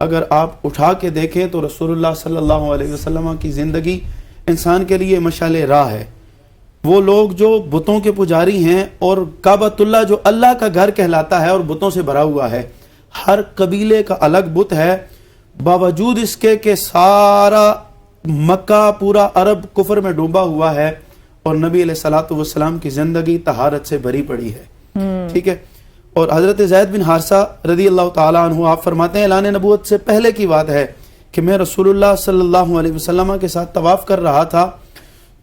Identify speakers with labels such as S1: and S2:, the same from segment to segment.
S1: اگر آپ اٹھا کے دیکھیں تو رسول اللہ صلی اللہ علیہ وسلم کی زندگی انسان کے لیے مشعل راہ ہے. وہ لوگ جو بتوں کے پجاری ہیں اور کعبۃ اللہ جو اللہ کا گھر کہلاتا ہے اور بتوں سے بھرا ہوا ہے, ہر قبیلے کا الگ بت ہے, باوجود اس کے کہ سارا مکہ پورا عرب کفر میں ڈوبا ہوا ہے اور نبی علیہ الصلوۃ والسلام کی زندگی طہارت سے بھری پڑی ہے. ٹھیک ہے. اور حضرت زید بن حارثہ رضی اللہ تعالیٰ عنہ آپ فرماتے ہیں اعلان نبوت سے پہلے کی بات ہے کہ میں رسول اللہ صلی اللہ علیہ وسلم کے ساتھ طواف کر رہا تھا,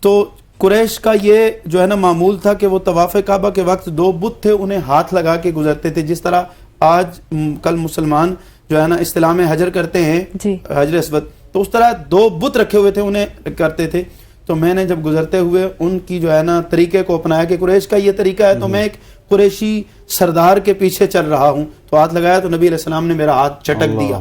S1: تو قریش کا یہ جو ہے نا معمول تھا کہ وہ طواف کعبہ کے وقت دو بت تھے انہیں ہاتھ لگا کے گزرتے تھے, جس طرح آج کل مسلمان جو ہے نا استلام حجر کرتے ہیں حجر اسود, تو اس طرح دو بت رکھے ہوئے تھے انہیں کرتے تھے. تو میں نے جب گزرتے ہوئے ان کی جو ہے نا طریقے کو اپنایا کہ قریش کا یہ طریقہ ہے, تو میں ایک قریشی سردار کے پیچھے چل رہا ہوں, تو ہاتھ لگایا تو نبی علیہ السلام نے میرا ہاتھ چٹک دیا,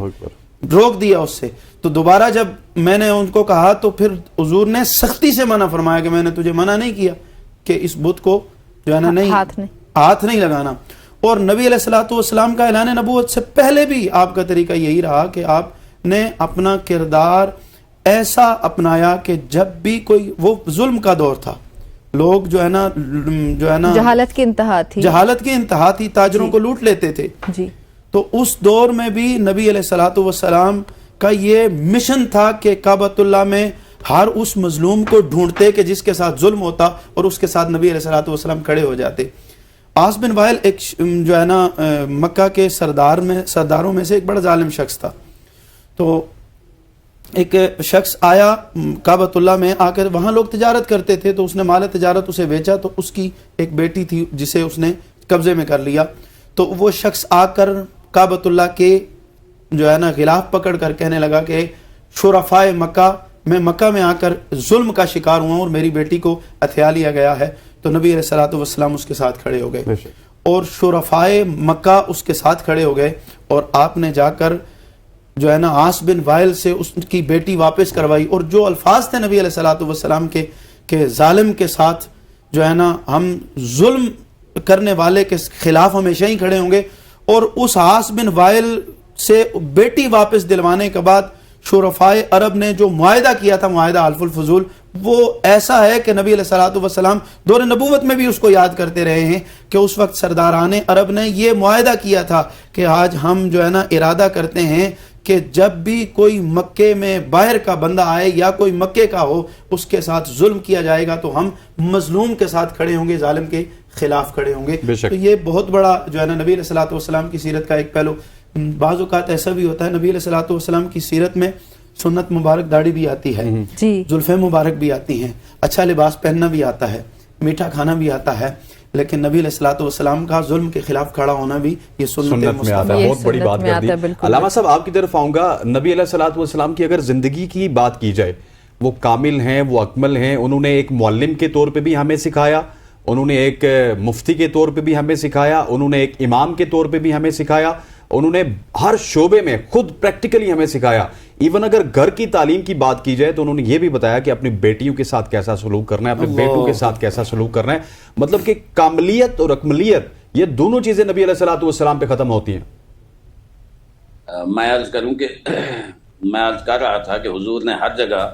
S1: روک دیا اس سے. تو دوبارہ جب میں نے ان کو کہا تو پھر حضور نے سختی سے منع فرمایا کہ میں نے تجھے منع نہیں کیا کہ اس بت کو جو ہے نا نہیں ہاتھ نہیں لگانا. اور نبی علیہ الصلوۃ والسلام کا اعلان نبوت سے پہلے بھی آپ کا طریقہ یہی رہا کہ آپ نے اپنا کردار ایسا اپنایا کہ جب بھی کوئی, وہ ظلم کا دور تھا, لوگ جو ہے نا
S2: جہالت کی انتہا تھی, تاجروں کو لوٹ لیتے تھے. تو اس دور میں بھی نبی علیہ الصلوۃ والسلام کا یہ مشن تھا کہ کعبۃ اللہ میں ہر اس مظلوم کو ڈھونڈتے کہ جس کے ساتھ ظلم ہوتا اور اس کے ساتھ نبی علیہ الصلوۃ والسلام کھڑے ہو جاتے. عاص بن وائل ایک جو ہے نا مکہ کے سرداروں میں سے ایک بڑا ظالم شخص تھا. تو ایک شخص آیا کعبۃ اللہ میں آ کر, وہاں لوگ تجارت کرتے تھے, تو اس نے مال تجارت اسے بیچا, تو اس کی ایک بیٹی تھی جسے اس نے قبضے میں کر لیا. تو وہ شخص آ کر کعبۃ اللہ کے جو ہے نا غلاف پکڑ کر کہنے لگا کہ شرفائے مکہ, میں مکہ میں آ کر ظلم کا شکار ہوا اور میری بیٹی کو ہتھیا لیا گیا ہے. تو نبی علیہ الصلوۃ والسلام اس کے ساتھ کھڑے ہو گئے اور شرفائے مکہ اس کے ساتھ کھڑے ہو گئے, اور آپ نے جا کر جو ہے نا عاص بن وائل سے اس کی بیٹی واپس کروائی. اور جو الفاظ تھے نبی علیہ الصلوۃ والسلام کے کہ ظالم کے ساتھ جو ہے نا ہم ظلم کرنے والے کے خلاف ہمیشہ ہی کھڑے ہوں گے, اور اس عاص بن وائل سے بیٹی واپس دلوانے کے بعد شرفائے عرب نے جو معاہدہ کیا تھا, معاہدہ حلف الفضول, وہ ایسا ہے کہ نبی علیہ الصلوۃ والسلام دور نبوت میں بھی اس کو یاد کرتے رہے ہیں کہ اس وقت سرداران عرب نے یہ معاہدہ کیا تھا کہ آج ہم جو ہے نا ارادہ کرتے ہیں کہ جب بھی کوئی مکے میں باہر کا بندہ آئے یا کوئی مکے کا ہو اس کے ساتھ ظلم کیا جائے گا تو ہم مظلوم کے ساتھ کھڑے ہوں گے, ظالم کے خلاف کھڑے ہوں گے. تو یہ بہت بڑا جو ہے نا نبی علیہ الصلوۃ والسلام کی سیرت کا ایک پہلو. بعض اوقات ایسا بھی ہوتا ہے نبی علیہ الصلوۃ والسلام کی سیرت میں سنت مبارک داڑھی بھی آتی ہے, زلفیں مبارک بھی آتی ہیں, اچھا لباس پہننا بھی آتا ہے, میٹھا کھانا بھی آتا ہے, لیکن نبی علیہ الصلوۃ والسلام کا ظلم کے خلاف کھڑا ہونا بھی یہ سنت میں آتا ہے.
S3: بہت بڑی بات کر دی. علامہ صاحب آپ کی طرف آؤں گا. نبی علیہ الصلوۃ والسلام کی اگر زندگی کی بات کی جائے, وہ کامل ہیں, وہ اکمل ہیں, انہوں نے ایک معلم کے طور پہ بھی ہمیں سکھایا, انہوں نے ایک مفتی کے طور پہ بھی ہمیں سکھایا, انہوں نے ایک امام کے طور پہ بھی ہمیں سکھایا, انہوں نے ہر شعبے میں خود پریکٹیکلی ہمیں سکھایا. ایون اگر گھر کی تعلیم کی بات کی جائے تو انہوں نے یہ بھی بتایا کہ اپنی بیٹیوں کے ساتھ کیسا سلوک کرنا ہے, اپنے بیٹوں کے ساتھ کیسا سلوک کرنا ہے. مطلب کہ کاملیت اور اکملیت یہ دونوں چیزیں نبی علیہ الصلوۃ والسلام پہ ختم ہوتی ہیں.
S4: میں عرض کروں کہ میں عرض کر رہا تھا کہ حضور نے ہر جگہ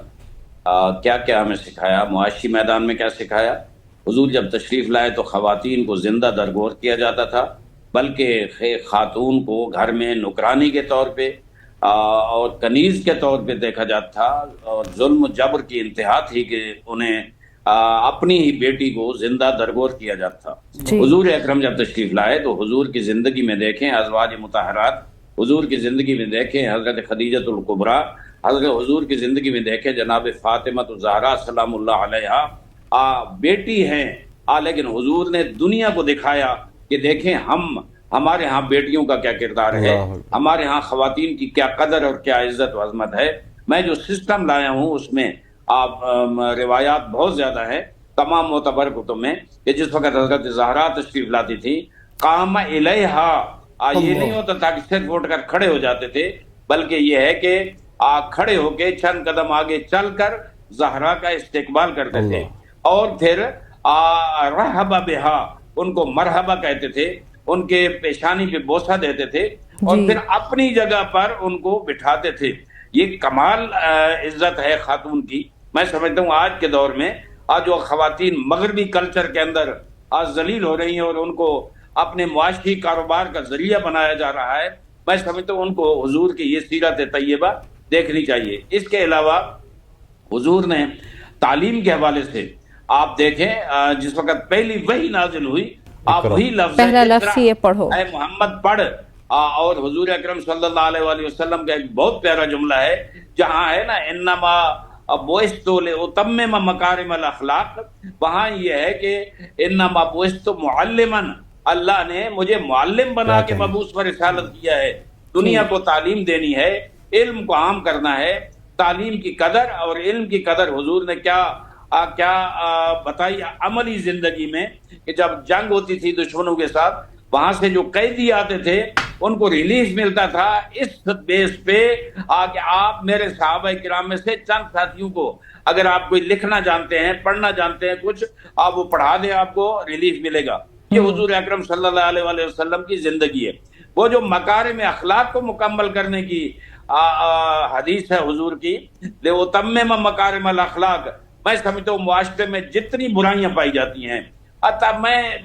S4: کیا کیا ہمیں سکھایا. معاشی میدان میں کیا سکھایا. حضور جب تشریف لائے تو خواتین کو زندہ درگور کیا جاتا تھا, بلکہ خاتون کو گھر میں نوکرانی کے طور پہ اور کنیز کے طور پہ دیکھا جاتا تھا, اور ظلم و جبر کی انتہا تھی کہ انہیں اپنی ہی بیٹی کو زندہ درگور کیا جاتا تھا. حضور اکرم جب تشریف لائے تو حضور کی زندگی میں دیکھیں ازواج مطہرات, حضور کی زندگی میں دیکھیں حضرت خدیجۃ الکبریٰ, حضرت حضور کی زندگی میں دیکھیں جناب فاطمہ الزہرا سلام اللہ علیہا, بیٹی ہیں, لیکن حضور نے دنیا کو دکھایا کہ دیکھیں ہمارے ہاں بیٹیوں کا کیا کردار ہے, ہمارے ہاں خواتین کی کیا قدر اور کیا عزت و عظمت ہے. میں جو سسٹم لایا ہوں اس میں روایات بہت زیادہ ہیں تمام معتبر کتب میں کہ جس وقت حضرت زہرا تشریف لاتی تھی قام الیہا, یہ نہیں ہوتا تھا کہ صرف اٹھ کر کھڑے ہو جاتے تھے, بلکہ یہ ہے کہ کھڑے ہو کے چند قدم آگے چل کر زہرا کا استقبال کرتے تھے, اور پھر رحب بہا, ان کو مرحبا کہتے تھے, ان کے پیشانی پہ بوسہ دیتے تھے اور پھر اپنی جگہ پر ان کو بٹھاتے تھے. یہ کمال عزت ہے خاتون کی. میں سمجھتا ہوں آج کے دور میں آج جو خواتین مغربی کلچر کے اندر آج ذلیل ہو رہی ہیں اور ان کو اپنے معاشی کاروبار کا ذریعہ بنایا جا رہا ہے، میں سمجھتا ہوں ان کو حضور کی یہ سیرت طیبہ دیکھنی چاہیے. اس کے علاوہ حضور نے تعلیم کے حوالے سے آپ دیکھیں جس وقت پہلی وحی نازل ہوئی آپ وہی لفظ
S5: پہلا لفظ یہ پڑھو
S4: اے محمد پڑھ، اور حضور اکرم صلی اللہ علیہ وآلہ وسلم کا ایک بہت پیارا جملہ ہے جہاں ہے نا انما بعثت لاتمم مکارم الاخلاق، وہاں یہ ہے کہ انما بعثت معلما، اللہ نے مجھے معلم بنا کے مبعوث پر رسالت کیا ہے. دنیا کو تعلیم دینی ہے، علم کو عام کرنا ہے. تعلیم کی قدر اور علم کی قدر حضور نے کیا بتائی عملی زندگی میں کہ جب جنگ ہوتی تھی دشمنوں کے ساتھ، وہاں سے جو قیدی آتے تھے ان کو ریلیف ملتا تھا اس بیس پہ کہ آپ میرے صحابہ کرام میں سے چند ساتھیوں کو اگر آپ کوئی لکھنا جانتے ہیں پڑھنا جانتے ہیں کچھ آپ وہ پڑھا دیں آپ کو ریلیف ملے گا. یہ حضور اکرم صلی اللہ علیہ وآلہ وسلم کی زندگی ہے. وہ جو مکارم اخلاق کو مکمل کرنے کی حدیث ہے حضور کی لأتمم مکارم الاخلاق، میں سمجھتا ہوں معاشرے میں جتنی برائیاں پائی جاتی ہیں،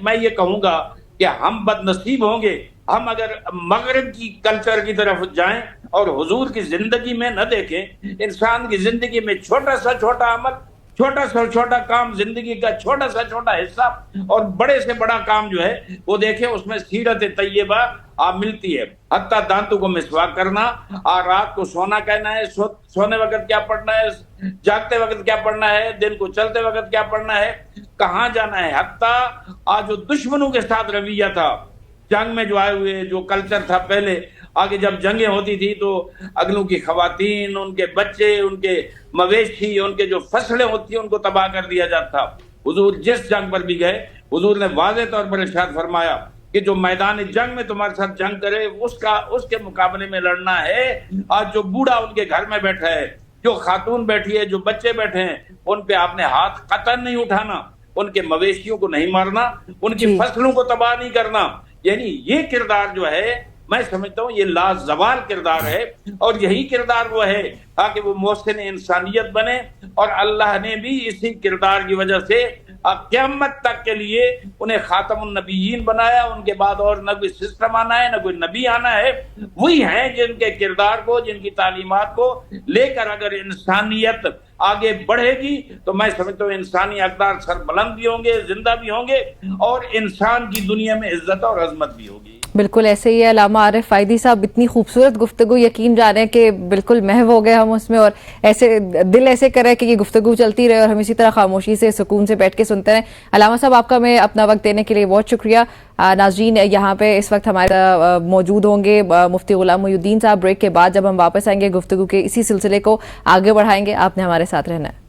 S4: میں یہ کہوں گا کہ ہم بد نصیب ہوں گے ہم اگر مغرب کی کلچر کی طرف جائیں اور حضور کی زندگی میں نہ دیکھیں. انسان کی زندگی میں چھوٹا سا چھوٹا عمل، چھوٹا سا چھوٹا کام، زندگی کا چھوٹا سا چھوٹا حصہ اور بڑے سے بڑا کام جو ہے وہ دیکھیں، اس میں سیرت طیبہ ملتی ہے. حتیٰ دانتوں کو مسواک کرنا، رات کو سونا کہنا ہے، سونے وقت کیا پڑھنا ہے، جاگتے وقت کیا پڑھنا ہے، دن کو چلتے وقت کیا پڑھنا ہے، کہاں جانا ہے. حتیٰ جو دشمنوں کے ساتھ رویہ تھا جنگ میں جو آئے ہوئے جو کلچر تھا پہلے، آگے جب جنگیں ہوتی تھی تو اگلوں کی خواتین، ان کے بچے، ان کے مویشی، ان کے جو فصلیں ہوتی ہیں ان کو تباہ کر دیا جاتا تھا. حضور جس جنگ پر بھی گئے حضور نے واضح طور پر ارشاد فرمایا کہ جو میدان جنگ میں تمہارے ساتھ جنگ کرے اس کے مقابلے میں لڑنا ہے. آج جو بوڑھا ان کے گھر میں بیٹھا ہے، جو خاتون بیٹھی ہے، جو بچے بیٹھے ہیں، ان پہ آپ نے ہاتھ قطعاً نہیں اٹھانا، ان کے مویشیوں کو نہیں مارنا، ان کی فصلوں کو تباہ نہیں کرنا. یعنی یہ کردار جو ہے میں سمجھتا ہوں یہ لازوال کردار ہے، اور یہی کردار وہ ہے تاکہ وہ محسن انسانیت بنے. اور اللہ نے بھی اسی کردار کی وجہ سے قیامت تک کے لیے انہیں خاتم النبیین بنایا. ان کے بعد اور نہ کوئی سسٹم آنا ہے، نہ کوئی نبی آنا ہے. وہی ہیں جن کے کردار کو، جن کی تعلیمات کو لے کر اگر انسانیت آگے بڑھے گی تو میں سمجھتا ہوں انسانی اقدار سر بلند بھی ہوں گے، زندہ بھی ہوں گے، اور انسان کی دنیا میں عزت اور عظمت بھی ہوگی.
S5: بالکل ایسے ہی ہے علامہ عارف فائدی صاحب. اتنی خوبصورت گفتگو، یقین جانے کہ بالکل محو ہو گئے ہم اس میں، اور ایسے دل ایسے کرے کہ یہ گفتگو چلتی رہے اور ہم اسی طرح خاموشی سے سکون سے بیٹھ کے سنتے رہیں. علامہ صاحب آپ کا میں اپنا وقت دینے کے لیے بہت شکریہ. ناظرین یہاں پہ اس وقت ہمارے موجود ہوں گے مفتی غلام محی الدین صاحب. بریک کے بعد جب ہم واپس آئیں گے گفتگو کے اسی سلسلے کو آگے بڑھائیں گے. آپ نے ہمارے ساتھ رہنا ہے.